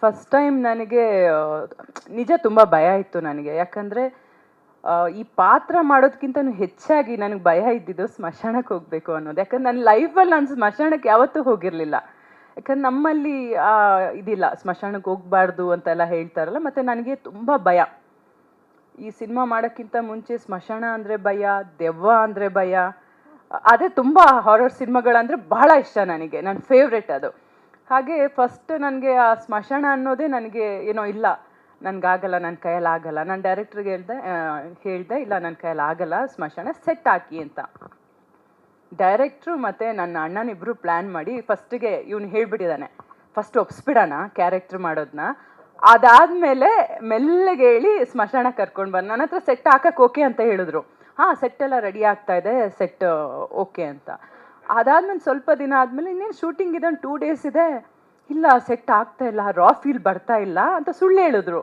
First time ನನಗೆ ನಿಜ ತುಂಬ ಭಯ ಇತ್ತು ನನಗೆ. ಯಾಕಂದರೆ ಈ ಪಾತ್ರ ಮಾಡೋದಕ್ಕಿಂತನೂ ಹೆಚ್ಚಾಗಿ ನನಗೆ ಭಯ ಇದ್ದಿದ್ದು ಸ್ಮಶಾನಕ್ಕೆ ಹೋಗಬೇಕು ಅನ್ನೋದು. ಯಾಕಂದ್ರೆ ನನ್ನ ಲೈಫಲ್ಲಿ ನಾನು ಸ್ಮಶಾನಕ್ಕೆ ಯಾವತ್ತೂ ಹೋಗಿರಲಿಲ್ಲ. ಯಾಕಂದ್ರೆ ನಮ್ಮಲ್ಲಿ ಇದಿಲ್ಲ, ಸ್ಮಶಾನಕ್ಕೆ ಹೋಗಬಾರ್ದು ಅಂತೆಲ್ಲ ಹೇಳ್ತಾರಲ್ಲ. ಮತ್ತು ನನಗೆ ತುಂಬ ಭಯ. ಈ ಸಿನಿಮಾ ಮಾಡೋಕ್ಕಿಂತ ಮುಂಚೆ ಸ್ಮಶಾನ ಅಂದರೆ ಭಯ, ದೆವ್ವ ಅಂದರೆ ಭಯ. ಅದೇ ತುಂಬ ಹಾರರ್ ಸಿನಿಮಾಗಳಂದರೆ ಬಹಳ ಇಷ್ಟ ನನಗೆ, ನನ್ನ ಫೇವ್ರೆಟ್ ಅದು. ಹಾಗೆ ಫಸ್ಟ್ ನನಗೆ ಆ ಸ್ಮಶಾನ ಅನ್ನೋದೇ ನನಗೆ ಏನೋ ಇಲ್ಲ, ನನಗಾಗಲ್ಲ, ನನ್ನ ಕೈಯಲ್ಲಿ ಆಗಲ್ಲ. ನಾನು ಡೈರೆಕ್ಟ್ರಿಗೆ ಹೇಳಿದೆ ಇಲ್ಲ ನನ್ನ ಕೈಯಲ್ಲಿ ಆಗಲ್ಲ, ಸ್ಮಶಾನ ಸೆಟ್ ಹಾಕಿ ಅಂತ. ಡೈರೆಕ್ಟ್ರು ಮತ್ತು ನನ್ನ ಅಣ್ಣನಿಬ್ಬರು ಪ್ಲ್ಯಾನ್ ಮಾಡಿ ಫಸ್ಟಿಗೆ ಇವನು ಹೇಳಿಬಿಟ್ಟಿದ್ದಾನೆ, ಫಸ್ಟ್ ಒಪ್ಸ್ಬಿಡೋಣ ಕ್ಯಾರೆಕ್ಟ್ರ್ ಮಾಡೋದನ್ನ, ಅದಾದಮೇಲೆ ಮೆಲ್ಲಗೆ ಹೇಳಿ ಸ್ಮಶಾನ ಕರ್ಕೊಂಡು ಬಂದು ನನ್ನ ಹತ್ರ ಸೆಟ್ ಹಾಕಕ್ಕೆ ಓಕೆ ಅಂತ ಹೇಳಿದ್ರು. ಹಾಂ, ಸೆಟ್ಟೆಲ್ಲ ರೆಡಿ ಆಗ್ತಾ ಇದೆ, ಸೆಟ್ ಓಕೆ ಅಂತ. ಅದಾದ್ಮೇಲೆ ಸ್ವಲ್ಪ ದಿನ ಆದಮೇಲೆ ಇನ್ನೇನು ಶೂಟಿಂಗ್ ಇದೆ, 2 days ಇದೆ, ಇಲ್ಲ ಸೆಟ್ ಆಗ್ತಾ ಇಲ್ಲ, ರಾ ಫೀಲ್ ಬರ್ತಾ ಇಲ್ಲ ಅಂತ ಸುಳ್ಳು ಹೇಳಿದ್ರು.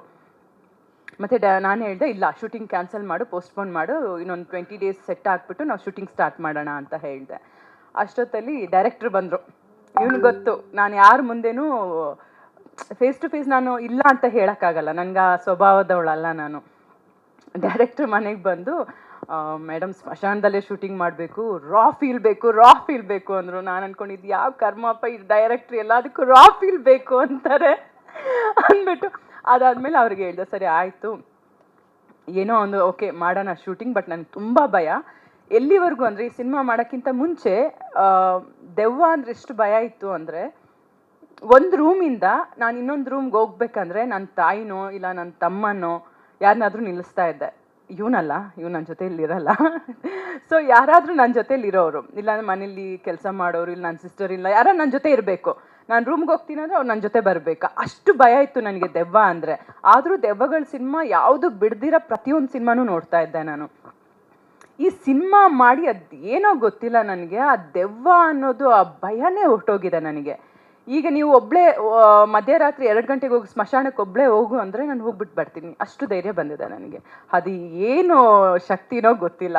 ಮತ್ತು ನಾನು ಹೇಳಿದೆ ಇಲ್ಲ, ಶೂಟಿಂಗ್ ಕ್ಯಾನ್ಸಲ್ ಮಾಡು, ಪೋಸ್ಟ್ಪೋನ್ ಮಾಡು, ಇನ್ನೊಂದು 20 days ಸೆಟ್ ಹಾಕ್ಬಿಟ್ಟು ನಾವು ಶೂಟಿಂಗ್ ಸ್ಟಾರ್ಟ್ ಮಾಡೋಣ ಅಂತ ಹೇಳಿದೆ. ಅಷ್ಟೊತ್ತಲ್ಲಿ ಡೈರೆಕ್ಟ್ರು ಬಂದರು. ಇವ್ನಿಗೆ ಗೊತ್ತು ನಾನು ಯಾರ ಮುಂದೆನೂ ಫೇಸ್ ಟು ಫೇಸ್ ನಾನು ಇಲ್ಲ ಅಂತ ಹೇಳೋಕ್ಕಾಗಲ್ಲ, ನನಗೆ ಆ ಸ್ವಭಾವದವಳಲ್ಲ ನಾನು. ಡೈರೆಕ್ಟ್ರ್ ಮನೆಗೆ ಬಂದು ಮೇಡಮ್ ಸ್ಮಶಾನದಲ್ಲೇ ಶೂಟಿಂಗ್ ಮಾಡಬೇಕು, ರಾ ಫೀಲ್ ಬೇಕು ಅಂದರು. ನಾನು ಅಂದ್ಕೊಂಡಿದ್ದು ಯಾವ ಕರ್ಮಪ್ಪ ಈ ಡೈರೆಕ್ಟ್ರ್ ಎಲ್ಲದಕ್ಕೂ ರಾ ಫೀಲ್ ಬೇಕು ಅಂತಾರೆ ಅಂದ್ಬಿಟ್ಟು ಅದಾದಮೇಲೆ ಅವ್ರಿಗೆ ಹೇಳಿದೆ, ಸರಿ ಆಯಿತು, ಏನೋ ಒಂದು ಓಕೆ ಮಾಡೋಣ ಶೂಟಿಂಗ್. ಬಟ್ ನನಗೆ ತುಂಬ ಭಯ. ಎಲ್ಲಿವರೆಗೂ ಅಂದರೆ ಈ ಸಿನಿಮಾ ಮಾಡೋಕ್ಕಿಂತ ಮುಂಚೆ ದೆವ್ವ ಅಂದರೆ ಎಷ್ಟು ಭಯ ಇತ್ತು ಅಂದರೆ, ಒಂದು ರೂಮಿಂದ ನಾನು ಇನ್ನೊಂದು ರೂಮ್ಗೆ ಹೋಗ್ಬೇಕಂದ್ರೆ ನನ್ನ ತಾಯಿನೋ ಇಲ್ಲ ನನ್ನ ತಮ್ಮನೋ ಯಾರನ್ನಾದ್ರೂ ನಿಲ್ಲಿಸ್ತಾ ಇದ್ದೆ. ಇವನಲ್ಲ, ನನ್ನ ಜೊತೆಯಲ್ಲಿ ಇರಲ್ಲ. ಸೊ ಯಾರಾದರೂ ನನ್ನ ಜೊತೆಲಿ ಇರೋರು, ಇಲ್ಲಾಂದ್ರೆ ಮನೇಲಿ ಕೆಲಸ ಮಾಡೋರು, ಇಲ್ಲ ನನ್ನ ಸಿಸ್ಟರ್, ಇಲ್ಲ ಯಾರೋ ನನ್ನ ಜೊತೆ ಇರಬೇಕು. ನಾನು ರೂಮ್ಗೆ ಹೋಗ್ತೀನಿ ಅಂದರೆ ಅವ್ರು ನನ್ನ ಜೊತೆ ಬರಬೇಕಾ, ಅಷ್ಟು ಭಯ ಇತ್ತು ನನಗೆ ದೆವ್ವ ಅಂದರೆ. ಆದರೂ ದೆವ್ವಗಳ ಸಿನಿಮಾ ಯಾವುದು ಬಿಡ್ದಿರೋ ಪ್ರತಿಯೊಂದು ಸಿನಿಮಾನೂ ನೋಡ್ತಾ ಇದ್ದೆ ನಾನು. ಈ ಸಿನಿಮಾ ಮಾಡಿ ಅದೇನೋ ಗೊತ್ತಿಲ್ಲ ನನಗೆ, ಆ ದೆವ್ವ ಅನ್ನೋದು ಆ ಭಯನೇ ಹೊರಟೋಗಿದೆ ನನಗೆ. ಈಗ ನೀವು ಒಬ್ಬಳೇ ಮಧ್ಯರಾತ್ರಿ 2 ಗಂಟೆಗೆ ಹೋಗಿ ಸ್ಮಶಾನಕ್ಕೆ ಒಬ್ಬಳೇ ಹೋಗು ಅಂದರೆ ನಾನು ಹೋಗ್ಬಿಟ್ಟು ಬರ್ತೀನಿ, ಅಷ್ಟು ಧೈರ್ಯ ಬಂದಿದೆ ನನಗೆ. ಅದು ಏನು ಶಕ್ತಿನೋ ಗೊತ್ತಿಲ್ಲ.